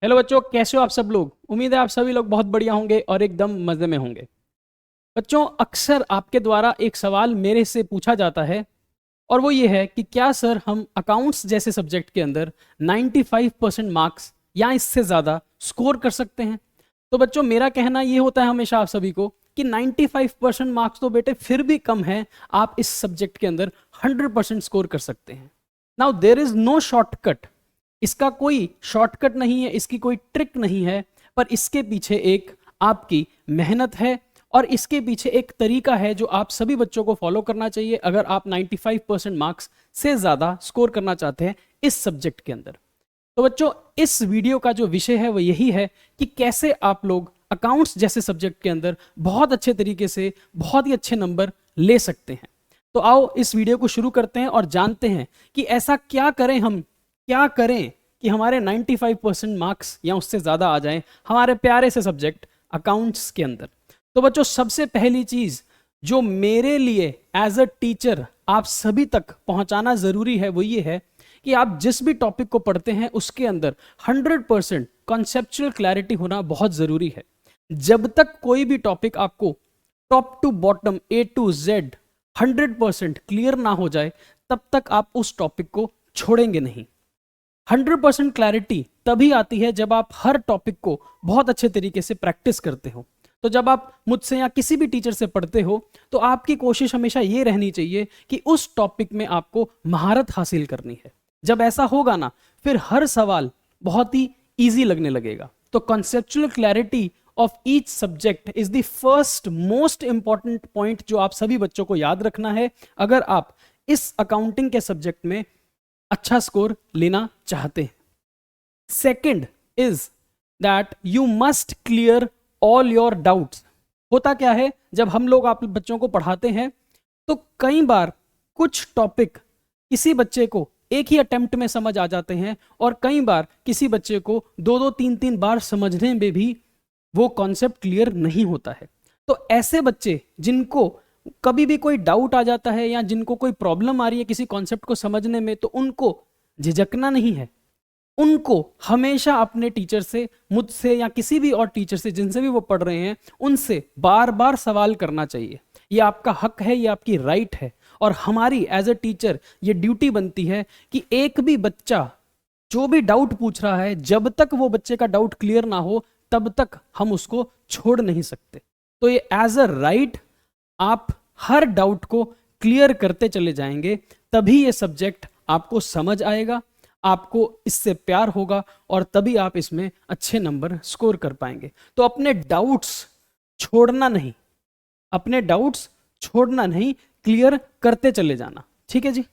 Hello बच्चों, कैसे हो आप सब लोग। उम्मीद है आप सभी लोग बहुत बढ़िया होंगे और एकदम मजे में होंगे। बच्चों, अक्सर आपके द्वारा एक सवाल मेरे से पूछा जाता है और वो ये है कि क्या सर हम अकाउंट्स जैसे सब्जेक्ट के अंदर 95% मार्क्स या इससे ज़्यादा स्कोर कर सकते हैं। तो बच्चों, मेरा कहना ये होता है हमेशा आप सभी को कि 95% मार्क्स तो बेटे फिर भी कम है, आप इस सब्जेक्ट के अंदर 100% स्कोर कर सकते हैं। Now there is no shortcut, इसका कोई शॉर्टकट नहीं है, इसकी कोई ट्रिक नहीं है, पर इसके पीछे एक आपकी मेहनत है और इसके पीछे एक तरीका है जो आप सभी बच्चों को फॉलो करना चाहिए अगर आप 95% मार्क्स से ज़्यादा स्कोर करना चाहते हैं इस सब्जेक्ट के अंदर। तो बच्चों, इस वीडियो का जो विषय है वो यही है कि कैसे आप लोग अकाउंट्स जैसे सब्जेक्ट के अंदर बहुत अच्छे तरीके से बहुत ही अच्छे नंबर ले सकते हैं। तो आओ इस वीडियो को शुरू करते हैं और जानते हैं कि ऐसा क्या करें कि हमारे 95% मार्क्स या उससे ज़्यादा आ जाएं हमारे प्यारे से सब्जेक्ट अकाउंट्स के अंदर। तो बच्चों, सबसे पहली चीज़ जो मेरे लिए एज अ टीचर आप सभी तक पहुंचाना ज़रूरी है वो ये है कि आप जिस भी टॉपिक को पढ़ते हैं उसके अंदर 100% कॉन्सेप्चुअल क्लैरिटी होना बहुत ज़रूरी है। जब तक कोई भी टॉपिक आपको top to bottom A to Z 100% clear ना हो जाए तब तक आप उस टॉपिक को छोड़ेंगे नहीं। 100% क्लैरिटी तभी आती है जब आप हर टॉपिक को बहुत अच्छे तरीके से प्रैक्टिस करते हो। तो जब आप मुझसे या किसी भी टीचर से पढ़ते हो तो आपकी कोशिश हमेशा ये रहनी चाहिए कि उस टॉपिक में आपको महारत हासिल करनी है। जब ऐसा होगा ना, फिर हर सवाल बहुत ही इजी लगने लगेगा। तो conceptual clarity of each subject is the first most important point जो आप सभी बच्चों को याद रखना है अगर आप इस अकाउंटिंग के सब्जेक्ट में अच्छा स्कोर लेना चाहते हैं। Second is that you must clear all your doubts. होता क्या है, जब हम लोग आप बच्चों को पढ़ाते हैं तो कई बार कुछ टॉपिक किसी बच्चे को एक ही अटेम्प्ट में समझ आ जाते हैं और कई बार किसी बच्चे को दो दो तीन तीन बार समझने में भी वो कॉन्सेप्ट क्लियर नहीं होता है। तो ऐसे बच्चे जिनको कभी भी कोई डाउट आ जाता है या जिनको कोई प्रॉब्लम आ रही है किसी कॉन्सेप्ट को समझने में, तो उनको झिझकना नहीं है। उनको हमेशा अपने टीचर से, मुझसे या किसी भी और टीचर से जिनसे भी वो पढ़ रहे हैं, उनसे बार बार सवाल करना चाहिए। ये आपका हक है, ये आपकी राइट है और हमारी एज अ टीचर ये ड्यूटी बनती है कि एक भी बच्चा जो भी डाउट पूछ रहा है, जब तक वो बच्चे का डाउट क्लियर ना हो तब तक हम उसको छोड़ नहीं सकते। तो ये एज अ राइट आप हर डाउट को क्लियर करते चले जाएंगे, तभी ये सब्जेक्ट आपको समझ आएगा, आपको इससे प्यार होगा और तभी आप इसमें अच्छे नंबर स्कोर कर पाएंगे। तो अपने डाउट्स छोड़ना नहीं, क्लियर करते चले जाना। ठीक है जी।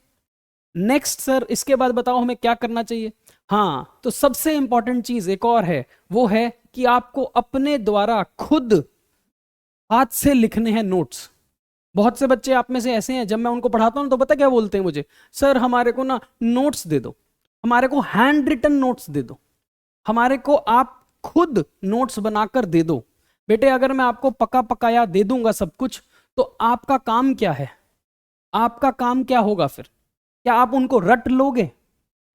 नेक्स्ट सर, इसके बाद बताओ हमें क्या करना चाहिए। हाँ, तो सबसे इंपॉर्टेंट चीज एक और है, वो है कि आपको अपने द्वारा खुद हाथ से लिखने हैं नोट्स। बहुत से बच्चे आप में से ऐसे हैं, जब मैं उनको पढ़ाता हूं तो पता क्या बोलते हैं मुझे, सर हमारे को ना नोट्स दे दो, हमारे को हैंड रिटन नोट्स दे दो, हमारे को आप खुद नोट्स बनाकर दे दो। बेटे, अगर मैं आपको पका पकाया दे दूंगा सब कुछ, तो आपका काम क्या है, आपका काम क्या होगा फिर? क्या आप उनको रट लोगे?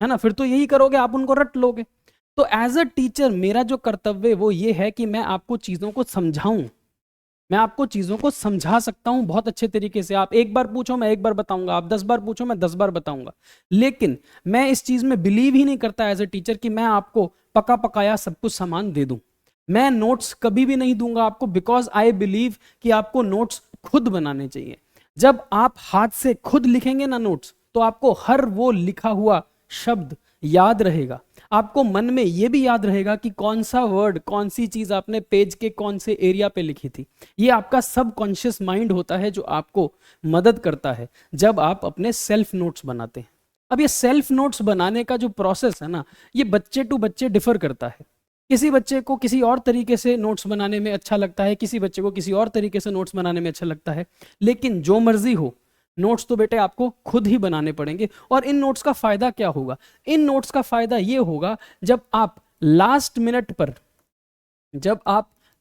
है ना, फिर तो यही करोगे, आप उनको रट लोगे। तो एज अ टीचर मेरा जो कर्तव्य वो ये है कि मैं आपको चीजों को समझाऊं, मैं आपको चीजों को समझा सकता हूं बहुत अच्छे तरीके से। आप एक बार पूछो मैं एक बार बताऊंगा, आप 10 बार पूछो मैं 10 बार बताऊंगा। लेकिन मैं इस चीज में बिलीव ही नहीं करता एज अ टीचर कि मैं आपको पका पकाया सब कुछ सामान दे दूं। मैं नोट्स कभी भी नहीं दूंगा आपको, बिकॉज आई बिलीव कि आपको नोट्स खुद बनाने चाहिए। जब आप हाथ से खुद लिखेंगे ना नोट्स, तो आपको हर वो लिखा हुआ शब्द याद रहेगा। आपको मन में यह भी याद रहेगा कि कौन सा वर्ड, कौन सी चीज आपने पेज के कौन से एरिया पे लिखी थी। ये आपका सबकॉन्शियस माइंड होता है जो आपको मदद करता है जब आप अपने सेल्फ नोट्स बनाते हैं। अब ये सेल्फ नोट्स बनाने का जो प्रोसेस है ना, ये बच्चे टू बच्चे डिफर करता है। किसी बच्चे को किसी और तरीके से नोट्स बनाने में अच्छा लगता है, किसी बच्चे को किसी और तरीके से नोट्स बनाने में अच्छा लगता है। लेकिन जो मर्जी हो, नोट्स तो बेटे आपको खुद ही बनाने पड़ेंगे। और इन नोट्स का फायदा क्या होगा? इन नोट्स का फायदा ये होगा, जब आप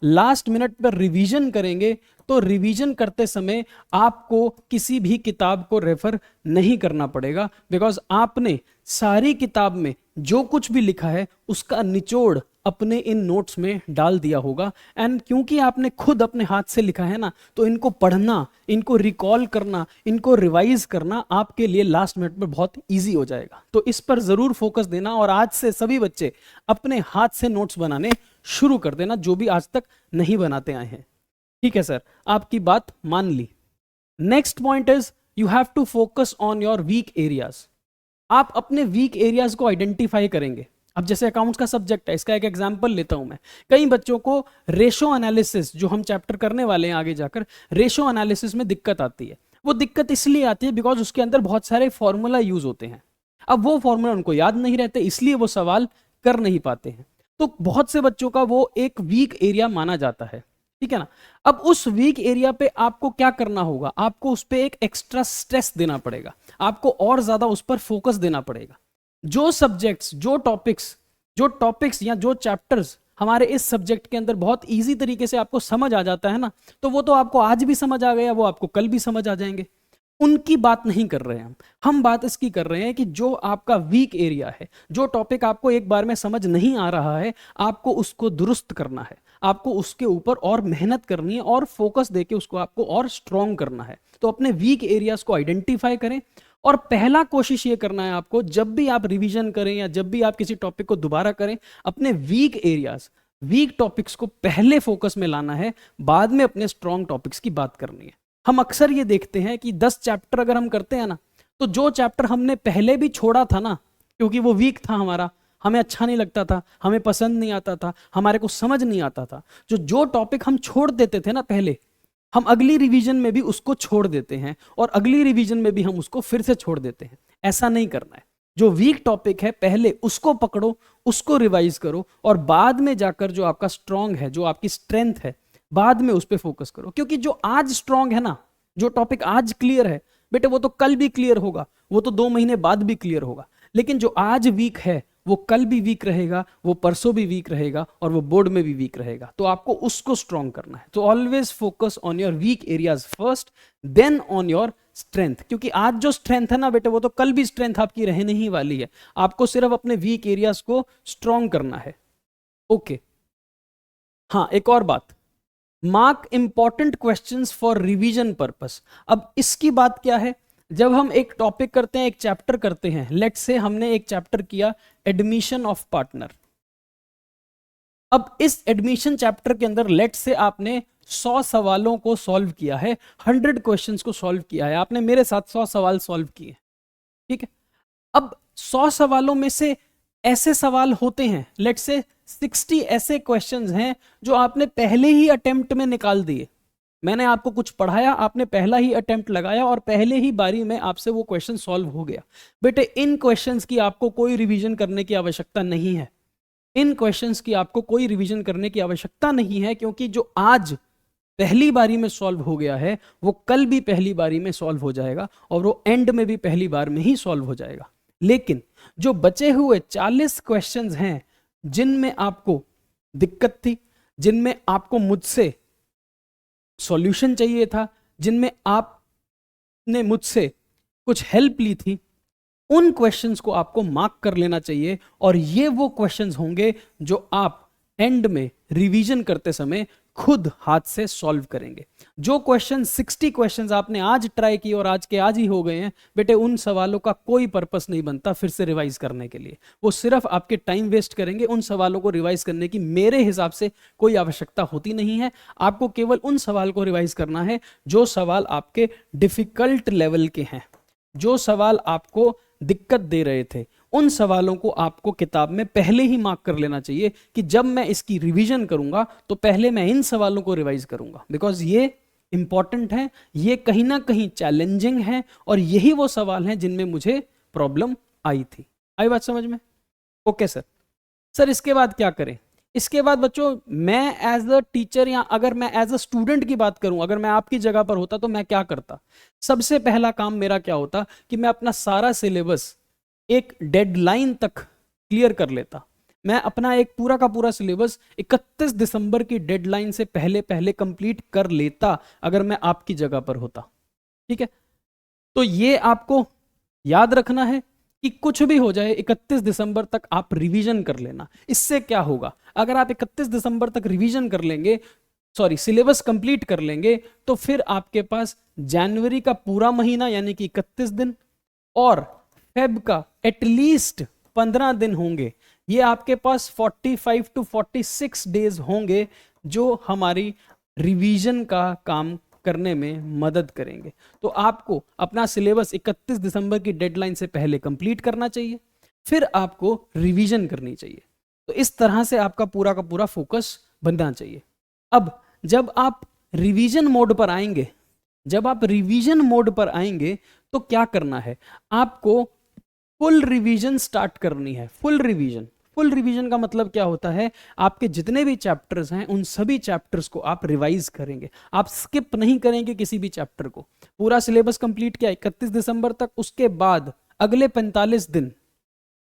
लास्ट मिनट पर रिवीजन करेंगे, तो रिवीजन करते समय आपको किसी भी किताब को रेफर नहीं करना पड़ेगा, बिकॉज आपने सारी किताब में जो कुछ भी लिखा है उसका निचोड़ अपने इन नोट्स में डाल दिया होगा। एंड क्योंकि आपने खुद अपने हाथ से लिखा है ना, तो इनको पढ़ना, इनको रिकॉल करना, इनको रिवाइज करना आपके लिए लास्ट मिनट में बहुत ईजी हो जाएगा। तो इस पर जरूर फोकस देना और आज से सभी बच्चे अपने हाथ से नोट्स बनाने शुरू कर देना, जो भी आज तक नहीं बनाते आए हैं। ठीक है सर, आपकी बात मान ली। Next point is you have to focus on your weak areas. आप अपने वीक एरियाज को आइडेंटिफाई करेंगे। अब जैसे अकाउंट्स का सब्जेक्ट है, इसका एक एग्जांपल लेता हूं मैं। कई बच्चों को रेशो एनालिसिस, जो हम चैप्टर करने वाले हैं आगे जाकर, रेशो एनालिसिस में दिक्कत आती है। वो दिक्कत इसलिए आती है बिकॉज उसके अंदर बहुत सारे फॉर्मूला यूज होते हैं। अब वो फॉर्मूला उनको याद नहीं रहते, इसलिए वो सवाल कर नहीं पाते हैं। तो बहुत से बच्चों का वो एक वीक एरिया माना जाता है, ठीक है ना। अब उस वीक एरिया पे आपको क्या करना होगा, आपको उस पे एक एक्स्ट्रा स्ट्रेस देना पड़ेगा, आपको और ज्यादा उस पर फोकस देना पड़ेगा। जो सब्जेक्ट्स, जो टॉपिक्स या जो चैप्टर्स हमारे इस सब्जेक्ट के अंदर बहुत इजी तरीके से आपको समझ आ जाता है ना, तो वो तो आपको आज भी समझ आ गया, वो आपको कल भी समझ आ जाएंगे। उनकी बात नहीं कर रहे हैं हम बात इसकी कर रहे हैं कि जो आपका वीक एरिया है, जो टॉपिक आपको एक बार में समझ नहीं आ रहा है, आपको उसको दुरुस्त करना है, आपको उसके ऊपर और मेहनत करनी है और फोकस देके उसको आपको और स्ट्रॉन्ग करना है। तो अपने वीक एरियाज को आइडेंटिफाई करें और पहला कोशिश ये करना है आपको, जब भी आप रिवीजन करें या जब भी आप किसी टॉपिक को दोबारा करें, अपने वीक एरियाज, वीक टॉपिक्स को पहले फोकस में लाना है, बाद में अपने स्ट्रॉन्ग टॉपिक्स की बात करनी है। हम अक्सर ये देखते हैं कि 10 चैप्टर अगर हम करते हैं ना, तो जो चैप्टर हमने पहले भी छोड़ा था ना, क्योंकि वो वीक था हमारा, हमें अच्छा नहीं लगता था, हमें पसंद नहीं आता था, हमारे को समझ नहीं आता था, जो टॉपिक हम छोड़ देते थे ना पहले, हम अगली रिवीजन में भी उसको छोड़ देते हैं और अगली रिवीजन में भी हम उसको फिर से छोड़ देते हैं। ऐसा नहीं करना है। जो वीक टॉपिक है पहले उसको पकड़ो, उसको रिवाइज करो और बाद में जाकर जो आपका स्ट्रांग है, जो आपकी स्ट्रेंथ है, बाद में उस पर फोकस करो। क्योंकि जो आज स्ट्रांग है ना, जो टॉपिक आज क्लियर है बेटे, वो तो कल भी क्लियर होगा, वो तो 2 महीने बाद भी क्लियर होगा। लेकिन जो आज वीक है वो कल भी वीक रहेगा, वो परसों भी वीक रहेगा और वो बोर्ड में भी वीक रहेगा। तो आपको उसको स्ट्रॉन्ग करना है। तो always focus on your weak areas first, then on your strength. क्योंकि आज जो स्ट्रेंथ है ना बेटे, वो तो कल भी स्ट्रेंथ आपकी रहने ही वाली है। आपको सिर्फ अपने वीक एरियाज को स्ट्रॉन्ग करना है। ओके, हाँ, एक और बात, mark important questions for revision purpose. अब इसकी बात क्या है, जब हम एक टॉपिक करते हैं, एक चैप्टर करते हैं, लेट्स से हमने एक चैप्टर किया एडमिशन ऑफ पार्टनर। अब इस एडमिशन चैप्टर के अंदर लेट्स से आपने 100 सवालों को सॉल्व किया है, 100 क्वेश्चंस को सॉल्व किया है, आपने मेरे साथ 100 सवाल सॉल्व किए, ठीक है। अब 100 सवालों में से ऐसे सवाल होते हैं, लेट्स से 60 ऐसे क्वेश्चंस हैं जो आपने पहले ही अटेम्प्ट में निकाल दिए। मैंने आपको कुछ पढ़ाया, आपने पहला ही अटेम्प्ट लगाया और पहले ही बारी में आपसे वो क्वेश्चन सॉल्व हो गया। बेटे इन क्वेश्चंस की आपको कोई रिवीजन करने की आवश्यकता नहीं है। इन क्वेश्चंस की आपको कोई रिवीजन करने की आवश्यकता नहीं है, क्योंकि जो आज पहली बारी में सॉल्व हो गया है वो कल भी पहली बारी में सॉल्व हो जाएगा और वो एंड में भी पहली बार में ही सॉल्व हो जाएगा। लेकिन जो बचे हुए 40 क्वेश्चंस हैं जिनमें आपको दिक्कत थी, जिनमें आपको मुझसे सॉल्यूशन चाहिए था, जिनमें आपने मुझसे कुछ हेल्प ली थी, उन क्वेश्चंस को आपको मार्क कर लेना चाहिए। और ये वो क्वेश्चंस होंगे जो आप एंड में रिवीजन करते समय खुद हाथ से सॉल्व करेंगे। जो क्वेश्चन 60 क्वेश्चंस आपने आज ट्राई किए और आज के आज ही हो गए हैं बेटे, उन सवालों का कोई पर्पस नहीं बनता फिर से रिवाइज करने के लिए। वो सिर्फ आपके टाइम वेस्ट करेंगे। उन सवालों को रिवाइज करने की मेरे हिसाब से कोई आवश्यकता होती नहीं है। आपको केवल उन सवाल को रिवाइज करना है जो सवाल आपके डिफिकल्ट लेवल के हैं, जो सवाल आपको दिक्कत दे रहे थे। उन सवालों को आपको किताब में पहले ही मार्क कर लेना चाहिए कि जब मैं इसकी रिवीजन करूंगा तो पहले मैं इन सवालों को रिवाइज करूंगा, बिकॉज ये इंपॉर्टेंट है, ये कहीं ना कहीं चैलेंजिंग है और यही वो सवाल हैं जिनमें मुझे प्रॉब्लम आई थी। आई बात समझ में? ओके सर इसके बाद क्या करें? इसके बाद बच्चों, मैं एज अ टीचर या अगर मैं एज अ स्टूडेंट की बात करूं, अगर मैं आपकी जगह पर होता तो मैं क्या करता? सबसे पहला काम मेरा क्या होता कि मैं अपना सारा सिलेबस एक डेडलाइन तक क्लियर कर लेता। मैं अपना एक पूरा का पूरा सिलेबस 31 दिसंबर की डेडलाइन से पहले पहले कंप्लीट कर लेता अगर मैं आपकी जगह पर होता। ठीक है, तो ये आपको याद रखना है कि कुछ भी हो जाए 31 दिसंबर तक आप रिवीजन कर लेना। इससे क्या होगा, अगर आप 31 दिसंबर तक रिवीजन कर लेंगे, सॉरी सिलेबस कंप्लीट कर लेंगे, तो फिर आपके पास जनवरी का पूरा महीना यानी कि 31 दिन और फेब का एटलीस्ट 15 दिन होंगे। ये आपके पास 45 टू 46 डेज होंगे जो हमारी रिवीजन का काम करने में मदद करेंगे। तो आपको अपना सिलेबस 31 दिसंबर की डेडलाइन से पहले कंप्लीट करना चाहिए, फिर आपको रिवीजन करनी चाहिए। तो इस तरह से आपका पूरा का पूरा फोकस बनना चाहिए। अब जब आप रिवीजन मोड पर आएंगे, जब आप रिवीजन मोड पर आएंगे तो क्या करना है, आपको फुल रिवीजन स्टार्ट करनी है। फुल रिवीजन, फुल रिवीजन का मतलब क्या होता है, आपके जितने भी चैप्टर्स हैं उन सभी चैप्टर्स को आप रिवाइज करेंगे, आप स्किप नहीं करेंगे किसी भी चैप्टर को। पूरा सिलेबस कंप्लीट किया 31 दिसंबर तक, उसके बाद अगले 45 दिन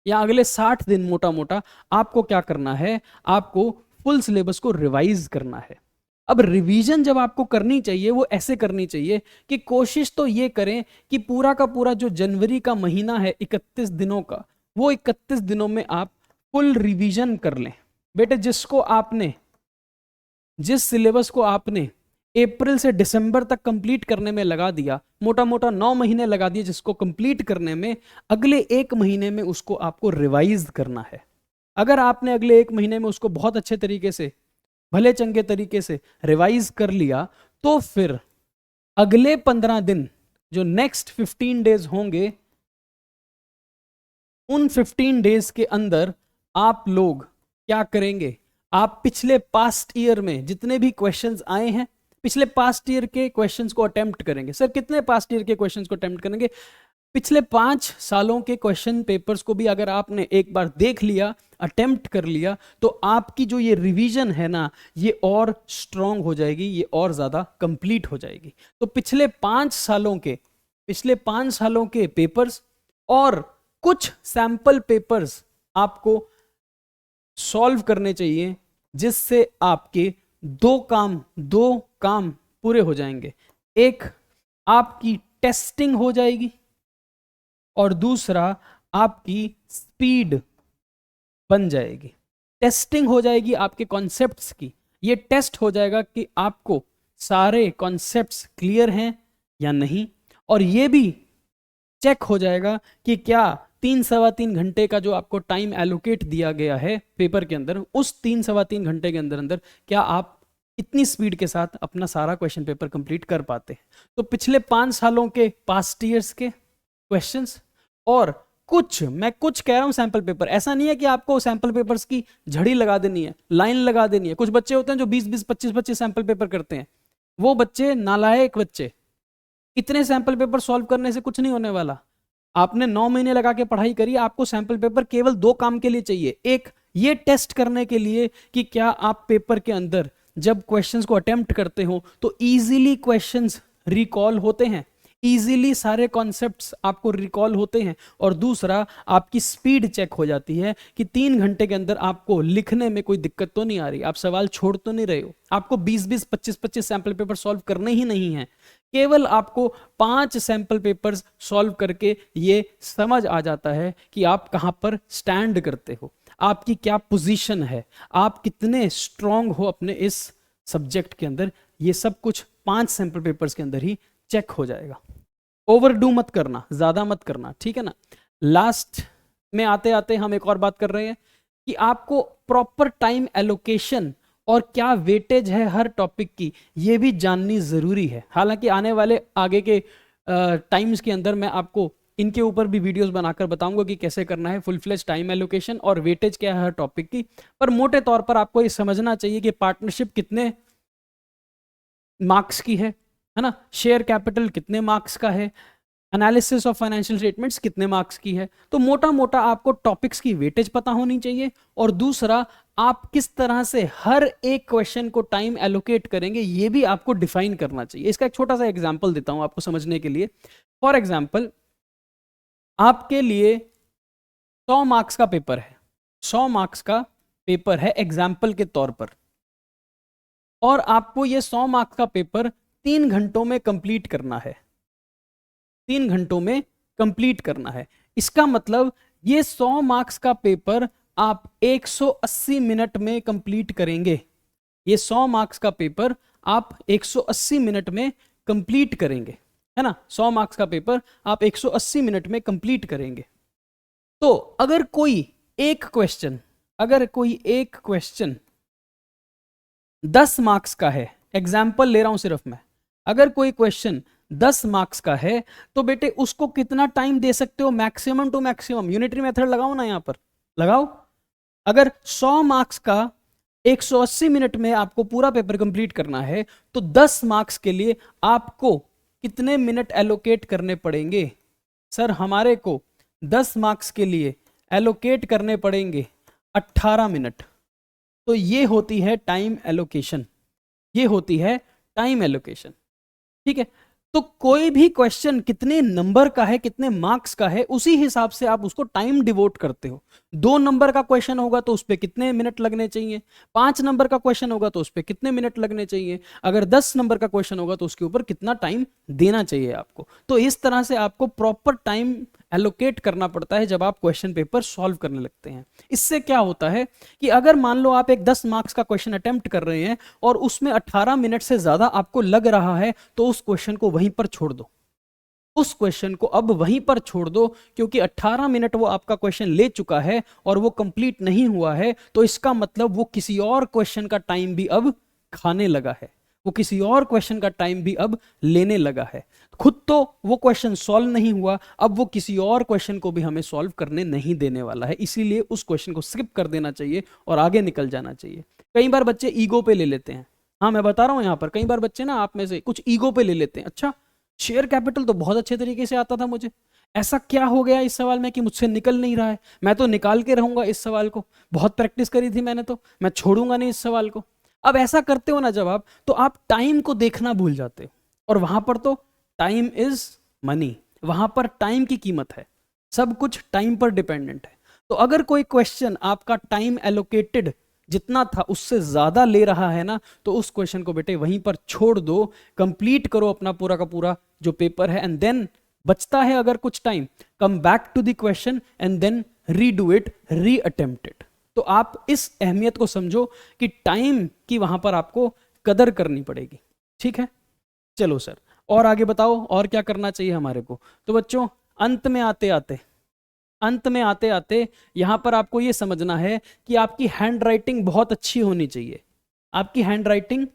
या अगले 60 दिन मोटा मोटा आपको क्या करना है, आपको फुल सिलेबस को रिवाइज करना है। अब रिवीजन जब आपको करनी चाहिए वो ऐसे करनी चाहिए कि कोशिश तो ये करें कि पूरा का पूरा जो जनवरी का महीना है 31 दिनों का, वो 31 दिनों में आप फुल रिवीजन कर लें। बेटे जिस सिलेबस को आपने अप्रैल से दिसंबर तक कंप्लीट करने में लगा दिया, मोटा मोटा 9 महीने लगा दिए जिसको कंप्लीट करने में, अगले 1 महीने में उसको आपको रिवाइज करना है। अगर आपने अगले 1 महीने में उसको बहुत अच्छे तरीके से, भले चंगे तरीके से रिवाइज कर लिया, तो फिर अगले 15 दिन जो नेक्स्ट 15 डेज होंगे, उन 15 डेज के अंदर आप लोग क्या करेंगे, आप पिछले पास्ट ईयर में जितने भी क्वेश्चंस आए हैं, पिछले पास्ट ईयर के क्वेश्चंस को अटेम्प्ट करेंगे। सर कितने पास्ट ईयर के क्वेश्चंस को अटेम्प्ट करेंगे, पिछले 5 सालों के क्वेश्चन पेपर्स को भी अगर आपने एक बार देख लिया, अटेम्प्ट कर लिया, तो आपकी जो ये रिवीजन है ना, ये और स्ट्रांग हो जाएगी, ये और ज्यादा कंप्लीट हो जाएगी। तो पिछले 5 सालों के पेपर्स और कुछ सैंपल पेपर्स आपको सॉल्व करने चाहिए, जिससे आपके दो काम पूरे हो जाएंगे। एक, आपकी टेस्टिंग हो जाएगी और दूसरा आपकी स्पीड बन जाएगी। टेस्टिंग हो जाएगी आपके कॉन्सेप्ट्स की, ये टेस्ट हो जाएगा कि आपको सारे कॉन्सेप्ट्स क्लियर हैं या नहीं, और ये भी चेक हो जाएगा कि क्या 3-3.25 घंटे का जो आपको टाइम एलोकेट दिया गया है पेपर के अंदर, उस 3-3.25 घंटे के अंदर क्या आप इतनी स्पीड के साथ अपना सारा क्वेश्चन पेपर कंप्लीट कर पाते हैं। तो पिछले 5 सालों के पास्ट ईयर्स के क्वेश्चंस और मैं कुछ कह रहा हूं सैंपल पेपर, ऐसा नहीं है कि आपको सैंपल पेपर्स की झड़ी लगा देनी है, लाइन लगा देनी है। कुछ बच्चे होते हैं जो 20-20, 25-25 सैंपल पेपर करते हैं, वो बच्चे नालायक बच्चे। इतने सैंपल पेपर सॉल्व करने से कुछ नहीं होने वाला। आपने 9 महीने लगा के पढ़ाई करी, आपको सैंपल पेपर केवल 2 काम के लिए चाहिए। एक, ये टेस्ट करने के लिए कि क्या आप पेपर के अंदर जब क्वेश्चंस को अटेम्प्ट करते हो तो इजीली क्वेश्चंस रिकॉल होते हैं, इजीली सारे कॉन्सेप्ट्स आपको रिकॉल होते हैं, और दूसरा आपकी स्पीड चेक हो जाती है कि 3 घंटे के अंदर आपको लिखने में कोई दिक्कत तो नहीं आ रही, आप सवाल छोड़ तो नहीं रहे हो, आपको 20-20, 25-25 सैंपल पेपर सॉल्व करने ही नहीं है। केवल आपको 5 सैंपल पेपर्स सॉल्व करके ये समझ आ जाता है कि आप कहां पर स्टैंड करते हो, आपकी क्या पोजीशन है, आप कितने स्ट्रांग हो अपने इस सब्जेक्ट के अंदर। ये सब कुछ 5 सैंपल पेपर्स के अंदर ही चेक हो जाएगा। ओवरडू मत करना, ज्यादा मत करना, ठीक है ना। लास्ट में आते आते हम एक और बात कर रहे हैं कि आपको प्रॉपर टाइम एलोकेशन और क्या वेटेज है हर टॉपिक की, ये भी जाननी जरूरी है। हालांकि आने वाले आगे के टाइम्स के अंदर मैं आपको इनके ऊपर भी वीडियोस बनाकर बताऊंगा कि कैसे करना है फुल फ्लेज टाइम एलोकेशन और वेटेज क्या है हर टॉपिक की। पर मोटे तौर पर आपको ये समझना चाहिए कि पार्टनरशिप कितने मार्क्स की है ना, शेयर कैपिटल कितने मार्क्स का है, एनालिसिस ऑफ फाइनेंशियल स्टेटमेंट्स कितने मार्क्स की है। तो मोटा मोटा आपको टॉपिक्स की वेटेज पता होनी चाहिए, और दूसरा आप किस तरह से हर एक क्वेश्चन को टाइम एलोकेट करेंगे ये भी आपको डिफाइन करना चाहिए। इसका एक छोटा सा एग्जांपल देता हूं आपको समझने के लिए। फॉर एग्जांपल, आपके लिए 100 मार्क्स का पेपर है, 100 मार्क्स का पेपर है एग्जाम्पल के तौर पर, और आपको ये 100 मार्क्स का पेपर 3 घंटों में कंप्लीट करना है, 3 घंटों में कंप्लीट करना है। इसका मतलब ये 100 मार्क्स का पेपर आप 180 मिनट में कंप्लीट करेंगे। ये 100 मार्क्स का पेपर आप 180 मिनट में कंप्लीट करेंगे, है ना। 100 मार्क्स का पेपर आप 180 मिनट में कंप्लीट करेंगे। तो अगर कोई एक क्वेश्चन 10 मार्क्स का है, एग्जाम्पल ले रहा हूं सिर्फ मैं, अगर कोई क्वेश्चन 10 मार्क्स का है तो बेटे उसको कितना टाइम दे सकते हो, maximum to maximum. Unitary method लगाओ ना, यहां पर लगाओ। अगर 100 मार्क्स का 180 मिनट में आपको पूरा पेपर कंप्लीट करना है तो 10 मार्क्स के लिए आपको कितने मिनट एलोकेट करने पड़ेंगे? सर हमारे को 10 मार्क्स के लिए एलोकेट करने पड़ेंगे 18 मिनट। तो ये होती है टाइम एलोकेशन, ये होती है टाइम एलोकेशन, ठीक है। तो कोई भी क्वेश्चन कितने नंबर का है, कितने मार्क्स का है, उसी हिसाब से आप उसको टाइम डिवोट करते हो। 2 नंबर का क्वेश्चन होगा तो उस पर कितने मिनट लगने चाहिए, 5 नंबर का क्वेश्चन होगा तो उस पर कितने मिनट लगने चाहिए, अगर 10 नंबर का क्वेश्चन होगा तो उसके ऊपर कितना टाइम देना चाहिए आपको। तो इस तरह से आपको प्रॉपर टाइम एलोकेट करना पड़ता है जब आप क्वेश्चन पेपर सॉल्व करने लगते हैं। इससे क्या होता है कि अगर मान लो आप एक 10 मार्क्स का क्वेश्चन अटेम्प्ट कर रहे हैं और उसमें 18 मिनट से ज्यादा आपको लग रहा है तो उस क्वेश्चन को वहीं पर छोड़ दो, उस क्वेश्चन को अब वहीं पर छोड़ दो, क्योंकि 18 मिनट वो आपका क्वेश्चन ले चुका है और वो कंप्लीट नहीं हुआ है। तो इसका मतलब वो किसी और क्वेश्चन का टाइम भी अब खाने लगा है, वो किसी और क्वेश्चन का टाइम भी अब लेने लगा है। खुद तो वो क्वेश्चन सॉल्व नहीं हुआ, अब वो किसी और क्वेश्चन को भी हमें सॉल्व करने नहीं देने वाला है। इसीलिए उस क्वेश्चन को स्किप कर देना चाहिए और आगे निकल जाना चाहिए। कई बार बच्चे ईगो पे ले लेते हैं, हाँ मैं बता रहा हूं यहां पर, कई बार बच्चे ना आप में से कुछ ईगो पे ले लेते हैं। अच्छा शेयर कैपिटल तो बहुत अच्छे तरीके से आता था मुझे, ऐसा क्या हो गया इस सवाल में कि मुझसे निकल नहीं रहा है, मैं तो निकाल के रहूंगा इस सवाल को, बहुत प्रैक्टिस करी थी मैंने, तो मैं छोड़ूंगा नहीं इस सवाल को। अब ऐसा करते हो ना जब आप, तो आप टाइम को देखना भूल जाते हो, और वहां पर तो टाइम इज मनी, वहां पर टाइम की कीमत है, सब कुछ टाइम पर डिपेंडेंट है। तो अगर कोई क्वेश्चन आपका टाइम एलोकेटेड जितना था उससे ज्यादा ले रहा है ना, तो उस क्वेश्चन को बेटे वहीं पर छोड़ दो, कंप्लीट करो अपना पूरा का पूरा जो पेपर है, एंड देन बचता है अगर कुछ time, come back to the question and then redo it, re attempt it. तो आप इस अहमियत को समझो कि टाइम की वहां पर आपको कदर करनी पड़ेगी, ठीक है। चलो सर और आगे बताओ और क्या करना चाहिए हमारे को। तो बच्चों अंत में आते आते यहां पर आपको यह समझना है कि आपकी हैंड राइटिंग बहुत अच्छी होनी चाहिए, आपकी हैंड राइटिंग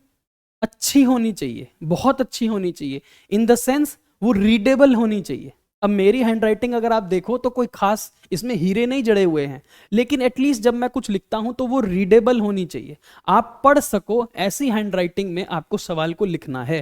अच्छी होनी चाहिए, बहुत अच्छी होनी चाहिए, इन द सेंस वो रीडेबल होनी चाहिए। अब मेरी हैंड राइटिंग अगर आप देखो तो कोई खास इसमें हीरे नहीं जड़े हुए हैं, लेकिन एटलीस्ट जब मैं कुछ लिखता हूं तो वो रीडेबल होनी चाहिए, आप पढ़ सको, ऐसी हैंड राइटिंग में आपको सवाल को लिखना है।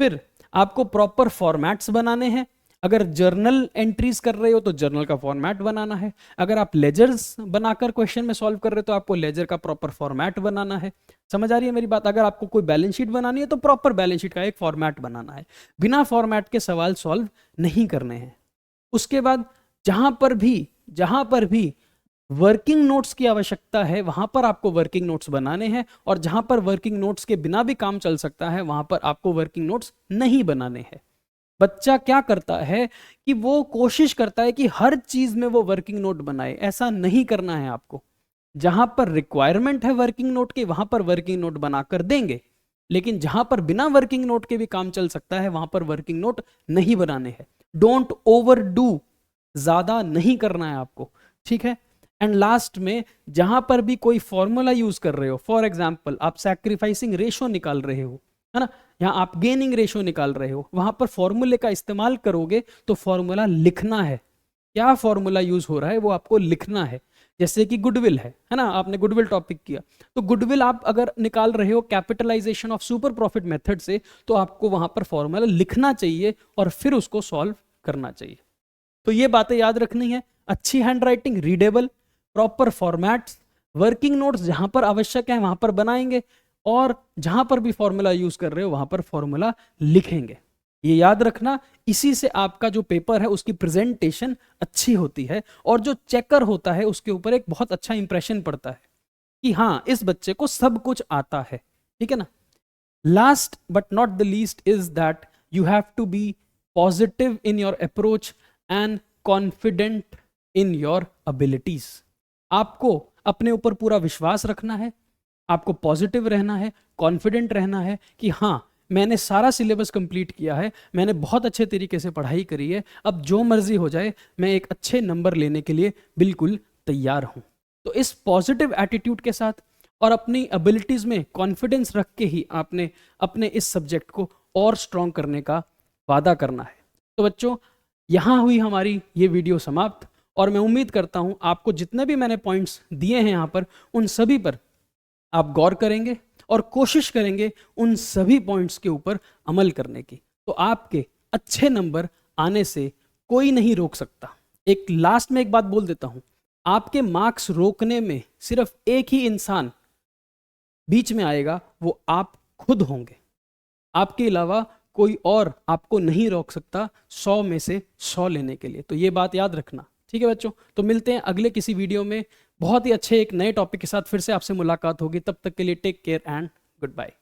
फिर आपको प्रॉपर फॉर्मेट्स बनाने हैं, अगर जर्नल एंट्रीज कर रहे हो तो जर्नल का फॉर्मेट बनाना है, अगर आप लेजर्स बनाकर क्वेश्चन में सॉल्व कर रहे हो तो आपको लेजर का प्रॉपर फॉर्मेट बनाना है। समझ आ रही है मेरी बात? अगर आपको कोई बैलेंस शीट बनानी है तो प्रॉपर बैलेंस शीट का एक फॉर्मेट बनाना है, बिना फॉर्मेट के सवाल सॉल्व नहीं करने हैं। उसके बाद जहां पर भी वर्किंग नोट्स की आवश्यकता है वहां पर आपको वर्किंग नोट्स बनाने हैं, और जहां पर वर्किंग नोट्स के बिना भी काम चल सकता है वहां पर आपको वर्किंग नोट्स नहीं बनाने हैं। बच्चा क्या करता है कि वो कोशिश करता है कि हर चीज में वो वर्किंग नोट बनाए, ऐसा नहीं करना है आपको। जहां पर रिक्वायरमेंट है वर्किंग नोट की वहां पर वर्किंग नोट बनाकर देंगे, लेकिन जहां पर बिना वर्किंग नोट के भी काम चल सकता है वहां पर वर्किंग नोट नहीं बनाने हैं। डोंट ओवर डू, ज्यादा नहीं करना है आपको, ठीक है। एंड लास्ट में जहां पर भी कोई फॉर्मूला यूज कर रहे हो, फॉर एग्जाम्पल आप सैक्रिफाइसिंग रेशो निकाल रहे हो, है ना, यहां आप गेनिंग रेशो निकाल रहे हो, वहां पर फॉर्मूले का इस्तेमाल करोगे तो फॉर्मूला लिखना है, क्या फॉर्मूला यूज हो रहा है वो आपको लिखना है। जैसे कि गुडविल है ना, आपने गुडविल टॉपिक किया, तो गुडविल आप अगर निकाल रहे हो capitalization of super profit method से, तो आपको वहां पर फॉर्मूला लिखना चाहिए और फिर उसको सॉल्व करना चाहिए। तो ये बातें याद रखनी है, अच्छी hand writing, readable, proper formats, working notes जहां पर आवश्यक है वहां पर बनाएंगे, और जहां पर भी फॉर्मूला यूज कर रहे हो वहां पर फॉर्मूला लिखेंगे। ये याद रखना, इसी से आपका जो पेपर है उसकी प्रेजेंटेशन अच्छी होती है, और जो चेकर होता है उसके ऊपर एक बहुत अच्छा इंप्रेशन पड़ता है कि हाँ इस बच्चे को सब कुछ आता है, ठीक है ना। Last but not the least is that you have to be positive in your approach and confident in your abilities. आपको अपने ऊपर पूरा विश्वास रखना है, आपको पॉजिटिव रहना है, कॉन्फिडेंट रहना है कि हाँ मैंने सारा सिलेबस कंप्लीट किया है, मैंने बहुत अच्छे तरीके से पढ़ाई करी है, अब जो मर्जी हो जाए मैं एक अच्छे नंबर लेने के लिए बिल्कुल तैयार हूँ। तो इस पॉजिटिव एटीट्यूड के साथ और अपनी एबिलिटीज़ में कॉन्फिडेंस रख के ही आपने अपने इस सब्जेक्ट को और स्ट्रॉन्ग करने का वादा करना है। तो बच्चों, यहाँ हुई हमारी ये वीडियो समाप्त, और मैं उम्मीद करता हूँ आपको जितने भी मैंने पॉइंट्स दिए हैं यहाँ पर, उन सभी पर आप गौर करेंगे और कोशिश करेंगे उन सभी पॉइंट्स के ऊपर अमल करने की। तो आपके अच्छे नंबर आने से कोई नहीं रोक सकता। एक लास्ट में एक बात बोल देता हूँ, आपके मार्क्स रोकने में सिर्फ एक ही इंसान बीच में आएगा, वो आप खुद होंगे। आपके अलावा कोई और आपको नहीं रोक सकता 100 में से 100 लेने के लिए। तो ये बात याद रखना, ठीक है बच्चों। तो मिलते हैं अगले किसी वीडियो में, बहुत ही अच्छे एक नए टॉपिक के साथ फिर से आपसे मुलाकात होगी। तब तक के लिए take care and good bye.